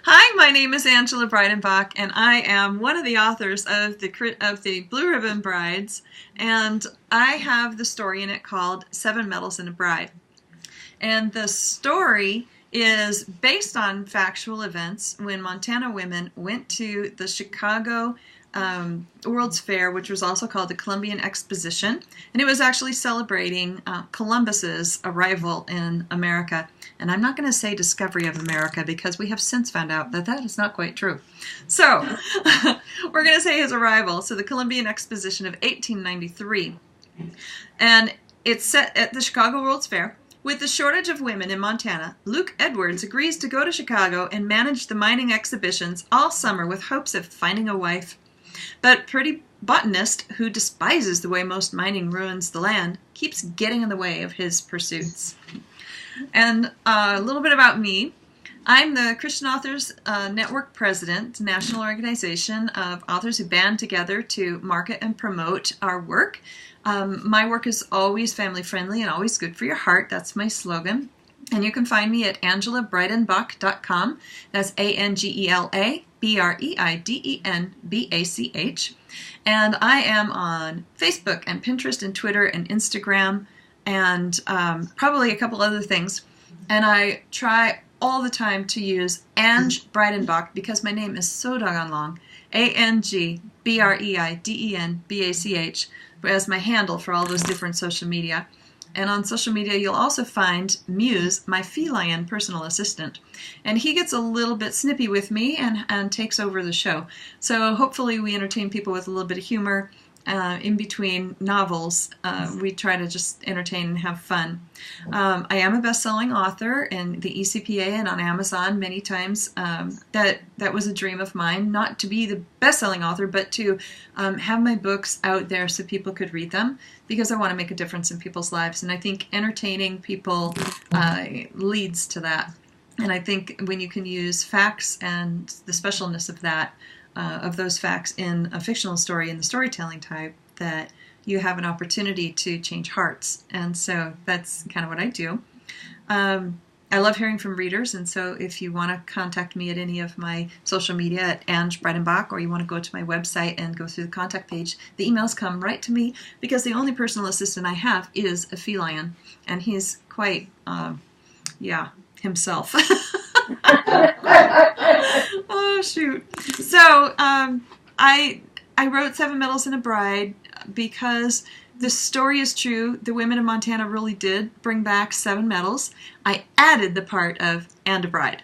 Hi, my name is Angela Breidenbach, and I am one of the authors of the Blue Ribbon Brides, and I have the story in it called Seven Medals and a Bride. And the story is based on factual events when Montana women went to the Chicago World's Fair, which was also called the Columbian Exposition, and it was actually celebrating Columbus's arrival in America. And I'm not going to say discovery of America because we have since found out that that is not quite true. So we're going to say his arrival. So the Columbian Exposition of 1893. And it's set at the Chicago World's Fair. With the shortage of women in Montana, Luke Edwards agrees to go to Chicago and manage the mining exhibitions all summer with hopes of finding a wife. But pretty botanist, who despises the way most mining ruins the land, keeps getting in the way of his pursuits. And a little bit about me. I'm the Christian Authors Network President, national organization of authors who band together to market and promote our work. My work is always family friendly and always good for your heart. That's my slogan. And you can find me at angelabreidenbach.com. That's ANGELABREIDENBACH. And I am on Facebook and Pinterest and Twitter and Instagram and probably a couple other things. And I try all the time to use Ange Breidenbach because my name is so doggone long. ANGBREIDENBACH as my handle for all those different social media. And on social media, you'll also find Muse, my feline personal assistant. And he gets a little bit snippy with me and takes over the show. So hopefully we entertain people with a little bit of humor. In between novels, we try to just entertain and have fun. I am a best-selling author in the ECPA and on Amazon many times. That was a dream of mine, not to be the best-selling author, but to have my books out there so people could read them, because I want to make a difference in people's lives. And I think entertaining people leads to that. And I think when you can use facts and the specialness of that, of those facts in a fictional story in the storytelling type, that you have an opportunity to change hearts. And so that's kind of what I do. I love hearing from readers, and so if you want to contact me at any of my social media at Ange Breidenbach, or you want to go to my website and go through the contact page, the emails come right to me, because the only personal assistant I have is a feline, and he's quite, himself. Oh, shoot. So I wrote Seven Medals and a Bride because the story is true. The women of Montana really did bring back 7 medals. I added the part of and a bride.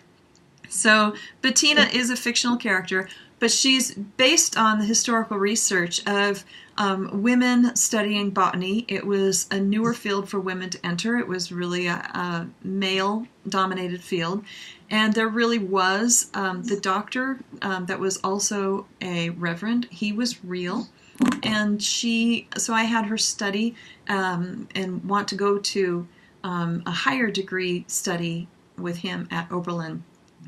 So Bettina is a fictional character, but she's based on the historical research of women studying botany. It was a newer field for women to enter. It was really a male-dominated field. And there really was the doctor that was also a reverend. He was real. And so I had her study and want to go to a higher degree study with him at Oberlin.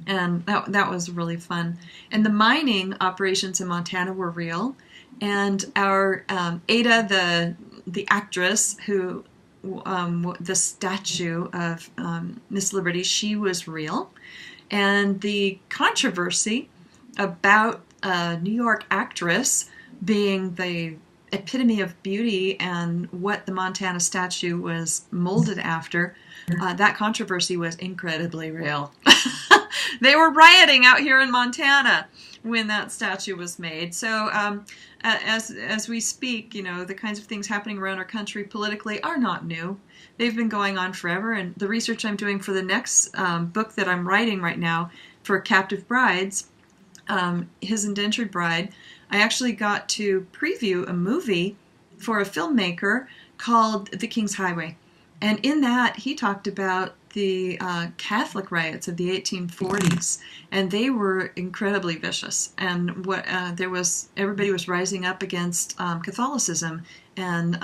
And that was really fun. And the mining operations in Montana were real. And our Ada, the actress who, the statue of Miss Liberty, she was real. And the controversy about a New York actress being the epitome of beauty and what the Montana statue was molded after, that controversy was incredibly real. They were rioting out here in Montana when that statue was made. So as we speak, the kinds of things happening around our country politically are not new. They've been going on forever, and the research I'm doing for the next book that I'm writing right now for Captive Brides, His Indentured Bride, I actually got to preview a movie for a filmmaker called The King's Highway. And in that, he talked about the Catholic riots of the 1840s, and they were incredibly vicious. And everybody was rising up against Catholicism, and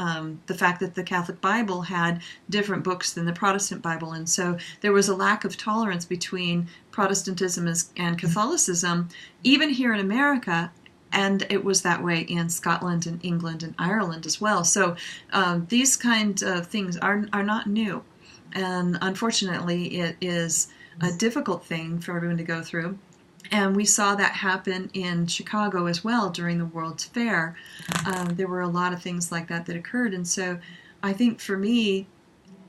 the fact that the Catholic Bible had different books than the Protestant Bible, and so there was a lack of tolerance between Protestantism and Catholicism, even here in America. And it was that way in Scotland and England and Ireland as well. So these kinds of things are not new. And unfortunately, it is a difficult thing for everyone to go through. And we saw that happen in Chicago as well during the World's Fair. There were a lot of things like that that occurred. And so I think for me,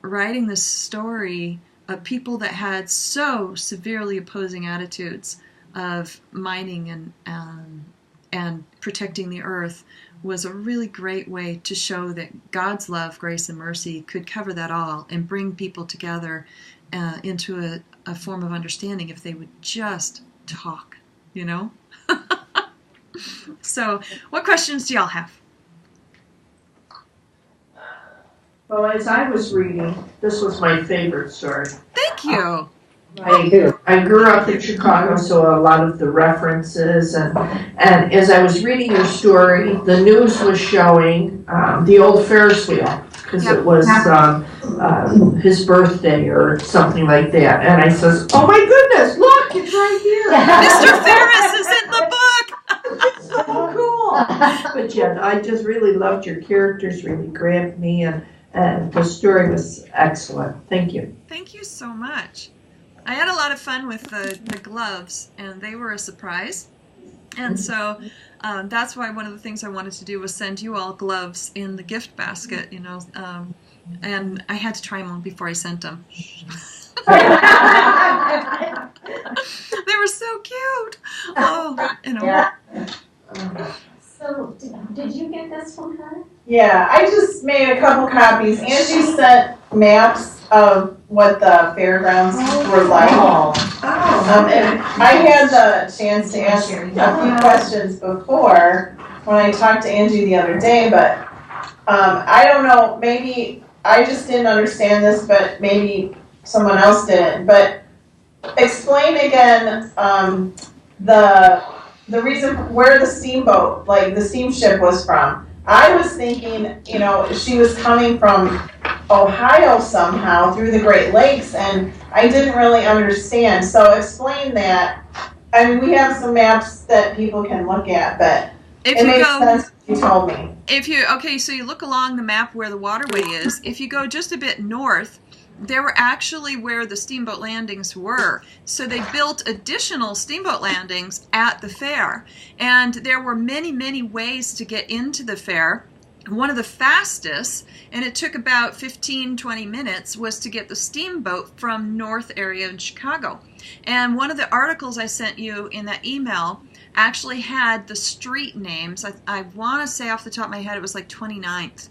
writing this story of people that had so severely opposing attitudes of mining and protecting the earth was a really great way to show that God's love, grace, and mercy could cover that all and bring people together into a form of understanding if they would just talk, you know? So, what questions do y'all have? Well, as I was reading, this was my favorite story. Thank you. I grew up in Chicago, so a lot of the references, and as I was reading your story, the news was showing the old Ferris wheel, because it was his birthday or something like that, and I says, oh my goodness, look, it's right here. Mr. Ferris is in the book. It's so cool. But yeah, I just really loved your characters, really grabbed me, and the story was excellent. Thank you. Thank you so much. I had a lot of fun with the gloves, and they were a surprise. And so that's why one of the things I wanted to do was send you all gloves in the gift basket, you know. And I had to try them on before I sent them. They were so cute. Oh, you know. Yeah. So, did you get this from her? Yeah, I just made a couple copies. Angie sent maps of what the fairgrounds were like. And I had the chance to ask a few questions before when I talked to Angie the other day, but I don't know, maybe I just didn't understand this, but maybe someone else didn't. But explain again the reason where the steamboat, like the steamship was from. I was thinking, you know, she was coming from Ohio somehow through the Great Lakes, and I didn't really understand. So explain that. I mean, we have some maps that people can look at, but it makes sense what you told me. Okay, so you look along the map where the waterway is. If you go just a bit north, they were actually where the steamboat landings were. So they built additional steamboat landings at the fair. And there were many, many ways to get into the fair. One of the fastest, and it took about 15-20 minutes, was to get the steamboat from North area in Chicago. And one of the articles I sent you in that email actually had the street names. I want to say off the top of my head it was like 29th.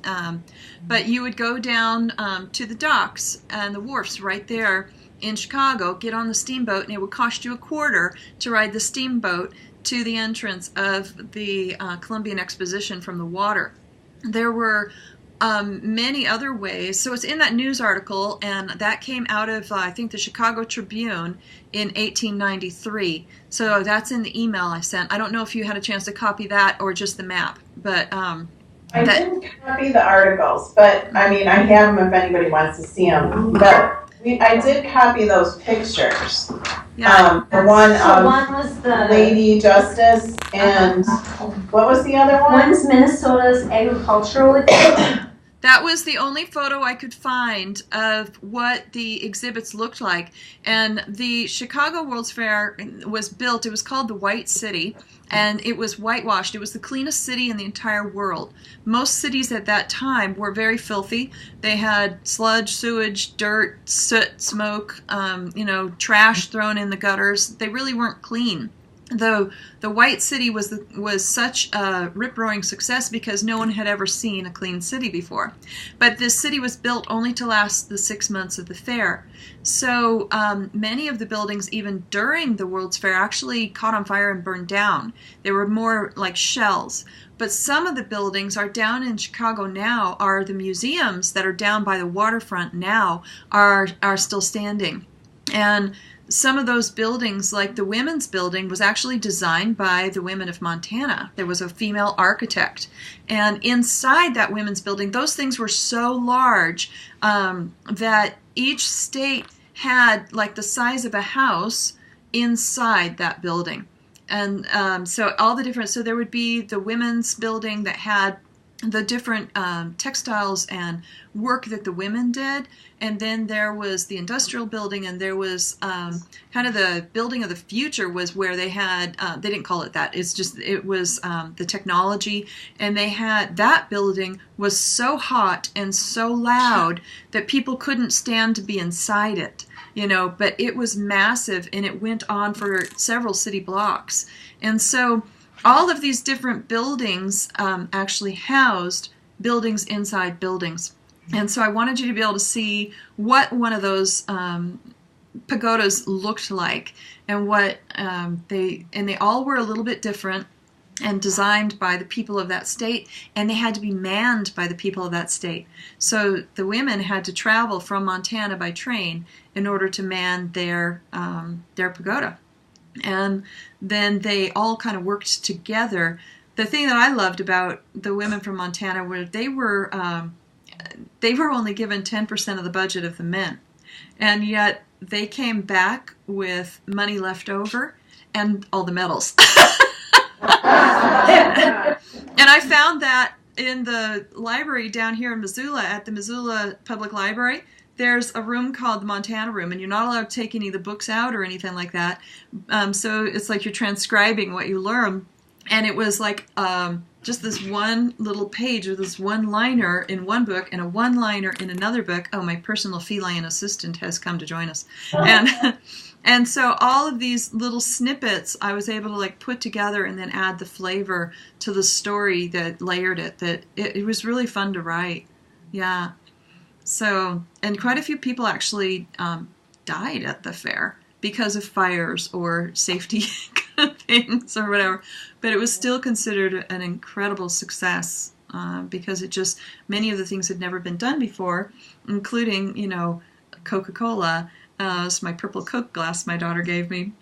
But you would go down to the docks and the wharfs right there in Chicago, get on the steamboat, and it would cost you $0.25 to ride the steamboat to the entrance of the Columbian Exposition from the water. There were many other ways. So it's in that news article, and that came out of, I think, the Chicago Tribune in 1893. So that's in the email I sent. I don't know if you had a chance to copy that or just the map, but I didn't copy the articles, but I mean, I have them if anybody wants to see them. But I did copy those pictures. Yeah. One was the Lady Justice, and what was the other one? One's Minnesota's agricultural exhibit. That was the only photo I could find of what the exhibits looked like. And the Chicago World's Fair was built, it was called the White City, and it was whitewashed. It was the cleanest city in the entire world. Most cities at that time were very filthy. They had sludge, sewage, dirt, soot, smoke, trash thrown in the gutters. They really weren't clean. Though the White City was such a rip-roaring success because no one had ever seen a clean city before. But this city was built only to last the 6 months of the fair. So many of the buildings, even during the World's Fair, actually caught on fire and burned down. They were more like shells. But some of the buildings are down in Chicago now, are the museums that are down by the waterfront now are still standing. And some of those buildings, like the Women's Building, was actually designed by the women of Montana. There was a female architect. And inside that Women's Building, those things were so large that each state had like the size of a house inside that building. And so all the different, so there would be the Women's Building that had the different textiles and work that the women did. And then there was the industrial building, and there was kind of the building of the future was where they had, they didn't call it that. It was the technology. And they had, that building was so hot and so loud that people couldn't stand to be inside it, but it was massive, and it went on for several city blocks. And so all of these different buildings actually housed buildings inside buildings. And so I wanted you to be able to see what one of those pagodas looked like, and what they all were a little bit different and designed by the people of that state, and they had to be manned by the people of that state. So the women had to travel from Montana by train in order to man their pagoda. And then they all kind of worked together. The thing that I loved about the women from Montana were they were only given 10% of the budget of the men, and yet they came back with money left over and all the medals. And I found that in the library down here in Missoula, at the Missoula Public Library. There's a room called the Montana Room, and you're not allowed to take any of the books out or anything like that. So it's like you're transcribing what you learn. And it was like just this one little page or this one-liner in one book and a one-liner in another book. Oh, my personal feline assistant has come to join us. And so all of these little snippets I was able to like put together and then add the flavor to the story that layered it. That it was really fun to write. Yeah. So, and quite a few people actually died at the fair because of fires or safety things or whatever. But it was still considered an incredible success because many of the things had never been done before, including, Coca-Cola. It's my purple Coke glass my daughter gave me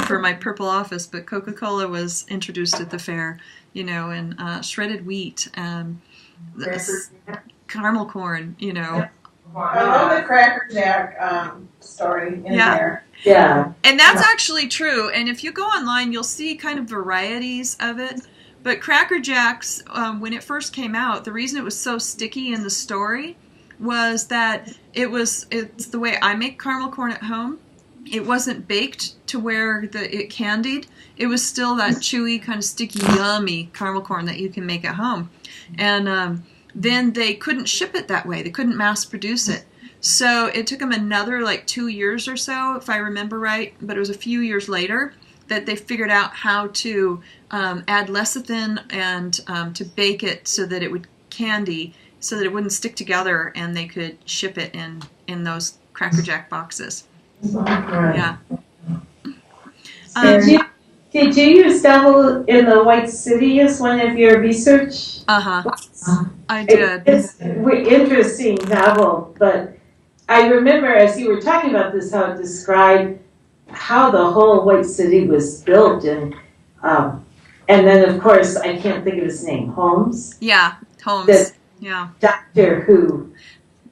for my purple office, but Coca-Cola was introduced at the fair, and shredded wheat and caramel corn, I love the Cracker Jack story in there. Yeah. And that's actually true. And if you go online, you'll see kind of varieties of it. But Cracker Jacks, when it first came out, the reason it was so sticky in the story was that it's the way I make caramel corn at home. It wasn't baked to where it candied. It was still that chewy, kind of sticky, yummy caramel corn that you can make at home. And then they couldn't ship it that way. They couldn't mass produce it. So it took them another 2 years or so, if I remember right, but it was a few years later that they figured out how to add lecithin and to bake it so that it would candy, so that it wouldn't stick together, and they could ship it in those Cracker Jack boxes. Yeah. Did you use Devil in the White City as one of your research? I did. It's an interesting novel, but I remember as you were talking about this, how it described how the whole White City was built, and then of course I can't think of his name, Holmes. Yeah, Holmes. Yeah. Doctor Who.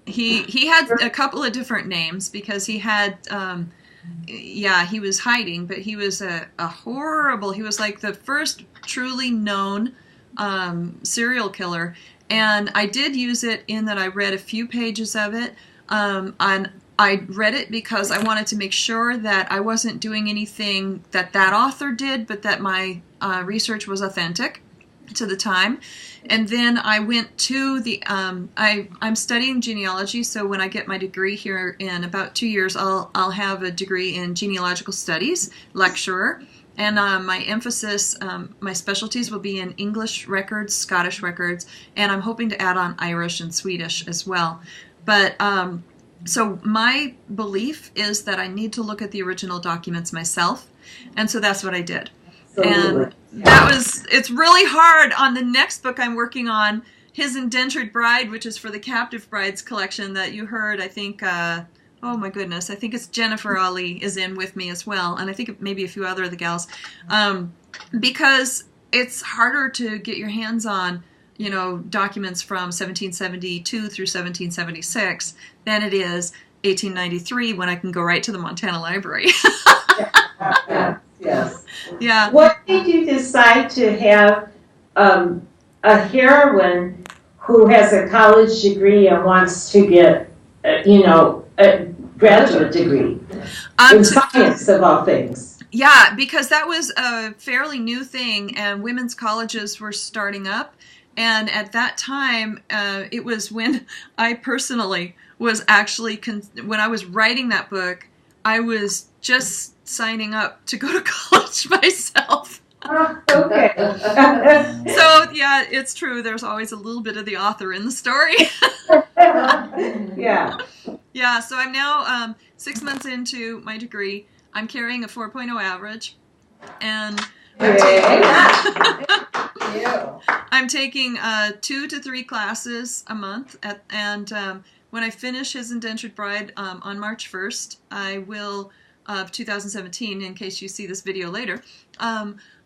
He had a couple of different names because he had. He was hiding, but he was a horrible. He was like the first truly known serial killer. And I did use it in that I read a few pages of it. And I read it because I wanted to make sure that I wasn't doing anything that author did, but that my research was authentic to the time. And then I went to the, I'm studying genealogy, so when I get my degree here in about 2 years, I'll have a degree in genealogical studies, lecturer. And my emphasis, my specialties will be in English records, Scottish records, and I'm hoping to add on Irish and Swedish as well. But so my belief is that I need to look at the original documents myself, and so that's what I did. And it's really hard on the next book I'm working on, His Indentured Bride, which is for the Captive Brides collection that you heard, I think, oh my goodness, I think it's Jennifer Ali is in with me as well, and I think maybe a few other of the gals, because it's harder to get your hands on, documents from 1772 through 1776 than it is 1893 when I can go right to the Montana Library. Yes. Yeah. What made you decide to have a heroine who has a college degree and wants to get, a graduate degree in science of all things. Yeah, because that was a fairly new thing, and women's colleges were starting up. And at that time, it was when I personally was actually, when I was writing that book, I was just signing up to go to college myself. Okay. So, yeah, it's true. There's always a little bit of the author in the story. Yeah. Yeah, so I'm now 6 months into my degree. I'm carrying a 4.0 average, and I'm taking 2 to 3 classes a month, and when I finish His Indentured Bride on March 1st, I will, of 2017, in case you see this video later,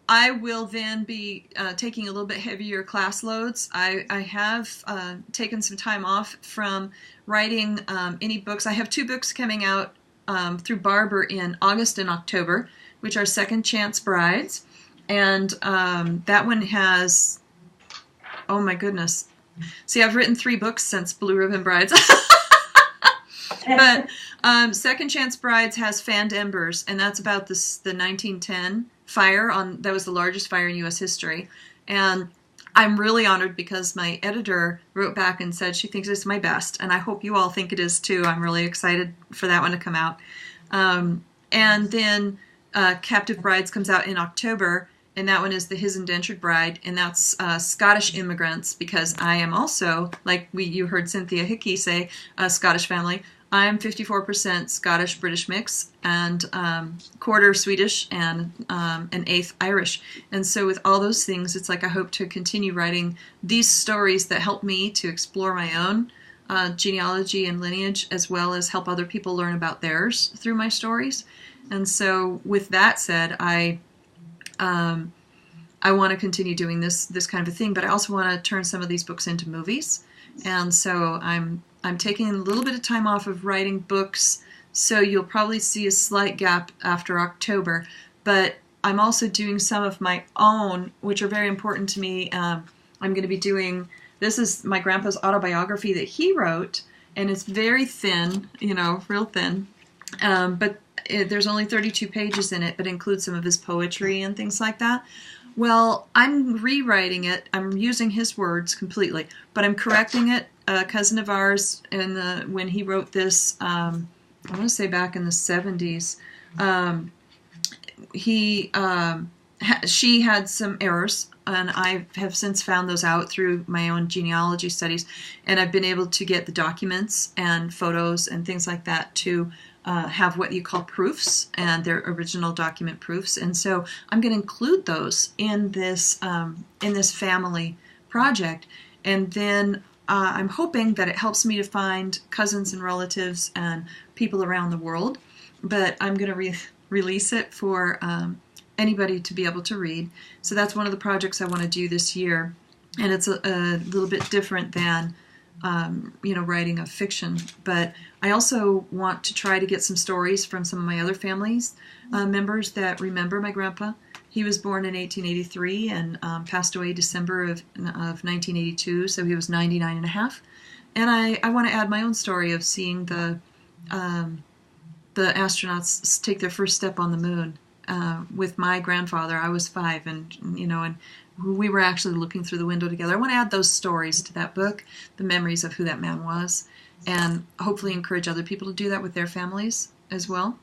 I will then be taking a little bit heavier class loads. I have taken some time off from writing any books. I have 2 books coming out through Barber in August and October, which are Second Chance Brides. And that one has, oh my goodness. See, I've written 3 books since Blue Ribbon Brides. But Second Chance Brides has Fanned Embers, and that's about the 1910 fire that was the largest fire in U.S. history. And I'm really honored because my editor wrote back and said she thinks it's my best, and I hope you all think it is too. I'm really excited for that one to come out. And then Captive Brides comes out in October, and that one is the His Indentured Bride, and that's Scottish immigrants, because I am also, like you heard Cynthia Hickey say, a Scottish family. I'm 54% Scottish British mix, and quarter Swedish, and an eighth Irish. And so with all those things, it's like I hope to continue writing these stories that help me to explore my own genealogy and lineage, as well as help other people learn about theirs through my stories. And so with that said, I want to continue doing this kind of a thing, but I also want to turn some of these books into movies. And so I'm taking a little bit of time off of writing books, so you'll probably see a slight gap after October. But I'm also doing some of my own, which are very important to me. I'm going to be doing, this is my grandpa's autobiography that he wrote, and it's very thin, real thin. But there's only 32 pages in it, but includes some of his poetry and things like that. Well, I'm rewriting it. I'm using his words completely, but I'm correcting it. A cousin of ours, when he wrote this, I want to say back in the 70s, she had some errors, and I have since found those out through my own genealogy studies, and I've been able to get the documents and photos and things like that to have what you call proofs, and they're original document proofs. And so I'm going to include those in this family project, and then I'm hoping that it helps me to find cousins and relatives and people around the world. But I'm going to release it for anybody to be able to read. So that's one of the projects I want to do this year, and it's a little bit different than writing a fiction. But I also want to try to get some stories from some of my other family's members that remember my grandpa. He was born in 1883 and passed away December of 1982, so he was 99 and a half. And I want to add my own story of seeing the astronauts take their first step on the moon with my grandfather. I was 5, and we were actually looking through the window together. I want to add those stories to that book, the memories of who that man was, and hopefully encourage other people to do that with their families as well.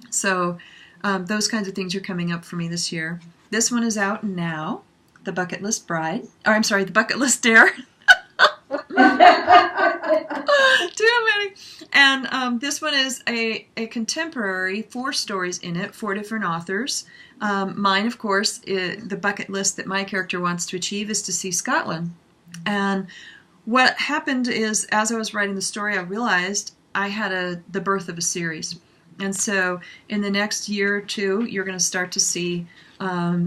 So those kinds of things are coming up for me this year. This one is out now, The Bucket List Bride. Or I'm sorry, The Bucket List Dare. Too many. And this one is a contemporary, 4 stories in it, 4 different authors. Mine, of course, the bucket list that my character wants to achieve is to see Scotland. And what happened is, as I was writing the story, I realized I had the birth of a series. And so in the next year or 2, you're going to start to see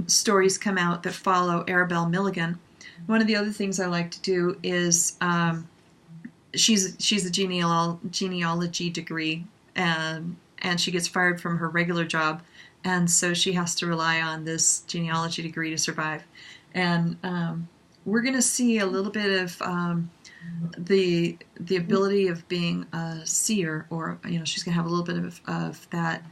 stories come out that follow Arabelle Milligan. One of the other things I like to do is she's a genealogy degree, and she gets fired from her regular job, and so she has to rely on this genealogy degree to survive. And we're going to see a little bit of the ability of being a seer, or she's going to have a little bit of that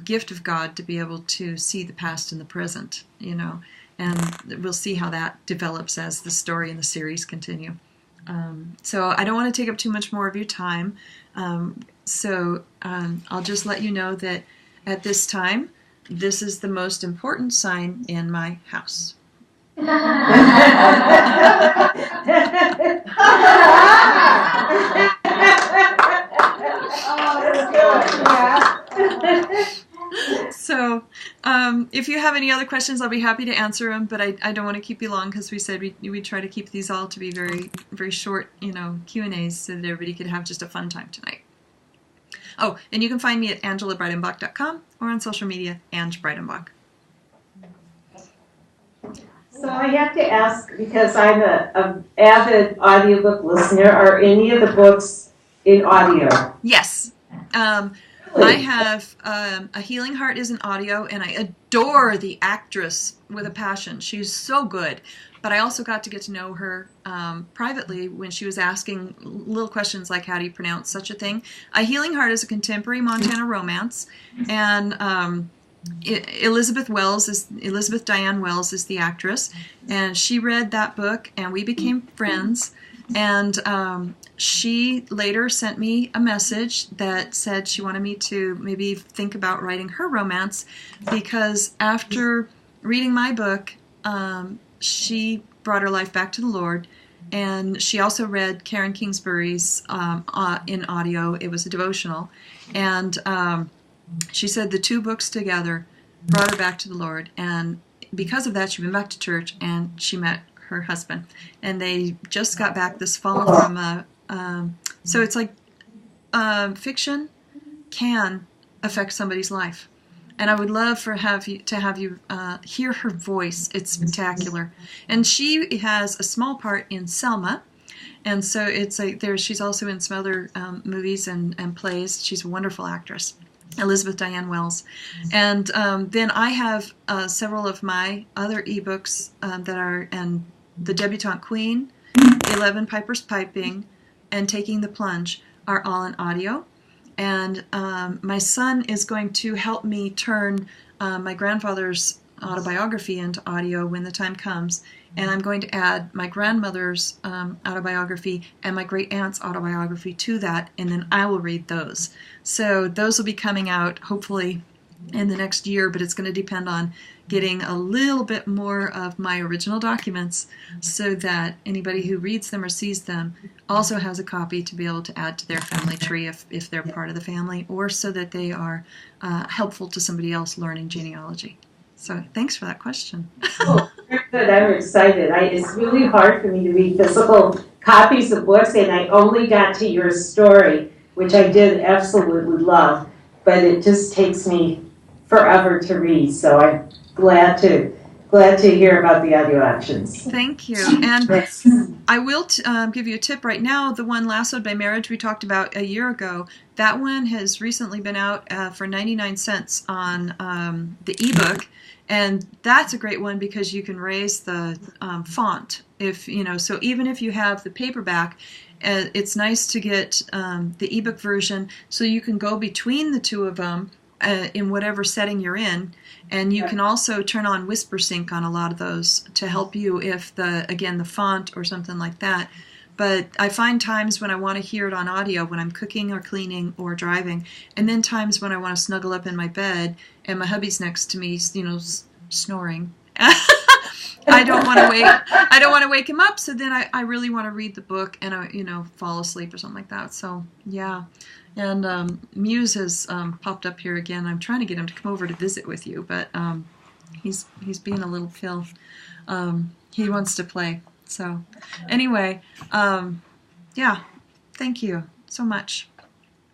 gift of God to be able to see the past and the present, and we'll see how that develops as the story and the series continue. So I don't want to take up too much more of your time. So I'll just let you know that at this time, this is the most important sign in my house. So if you have any other questions, I'll be happy to answer them, but I don't want to keep you long because we said we try to keep these all to be very, very short, Q&As so that everybody could have just a fun time tonight. Oh, and you can find me at angelabreidenbach.com or on social media, Ange Breidenbach. So I have to ask, because I'm an avid audiobook listener, are any of the books in audio? Yes. I have A Healing Heart is an audio, and I adore the actress with a passion. She's so good. But I also got to get to know her privately when she was asking little questions like, how do you pronounce such a thing? A Healing Heart is a contemporary Montana romance, and Elizabeth Diane Wells is the actress, and she read that book, and we became friends. And she later sent me a message that said she wanted me to maybe think about writing her romance, because after reading my book, she brought her life back to the Lord. And she also read Karen Kingsbury's in audio. It was a devotional. And she said the two books together brought her back to the Lord. And because of that, she went back to church and she met her husband. And they just got back this fall from so it's like fiction can affect somebody's life. And I would love to have you hear her voice. It's spectacular. And she has a small part in Selma. And so it's like she's also in some other movies and plays. She's a wonderful actress, Elizabeth Diane Wells. And then I have several of my other ebooks that are, and The Debutante Queen, 11 Pipers Piping, and Taking the Plunge are all in audio. And my son is going to help me turn my grandfather's autobiography into audio when the time comes. And I'm going to add my grandmother's autobiography and my great aunt's autobiography to that, and then I will read those. So those will be coming out hopefully in the next year, but it's going to depend on getting a little bit more of my original documents so that anybody who reads them or sees them also has a copy to be able to add to their family tree if they're part of the family, or so that they are helpful to somebody else learning genealogy. So thanks for that question. Oh, very good. I'm excited. It's really hard for me to read physical copies of books, and I only got to your story, which I did absolutely love, but it just takes me forever to read. So I'm glad to hear about the audio options. Thank you. And I will give you a tip right now. The one Lassoed by Marriage we talked about a year ago, that one has recently been out for 99 cents on the ebook. And that's a great one because you can raise the font. So even if you have the paperback, it's nice to get the ebook version so you can go between the two of them in whatever setting you're in. And you can also turn on Whisper Sync on a lot of those to help you if the font or something like that. But I find times when I want to hear it on audio when I'm cooking or cleaning or driving, and then times when I want to snuggle up in my bed and my hubby's next to me, snoring. I don't want to wake him up, so then I really want to read the book and fall asleep or something like that. So yeah. And Muse has popped up here again. I'm trying to get him to come over to visit with you, but he's being a little pill. He wants to play. So anyway, yeah, thank you so much.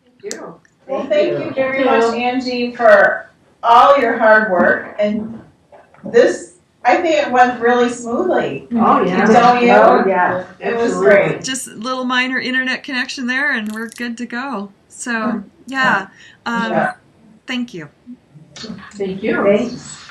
Thank you. Well, thank you very much, Angie, for all your hard work. And this, I think it went really smoothly. Oh, yeah. Don't you? Oh, yeah. It was great. Just a little minor internet connection there, and we're good to go. So yeah, thank you. Thank you. Thanks.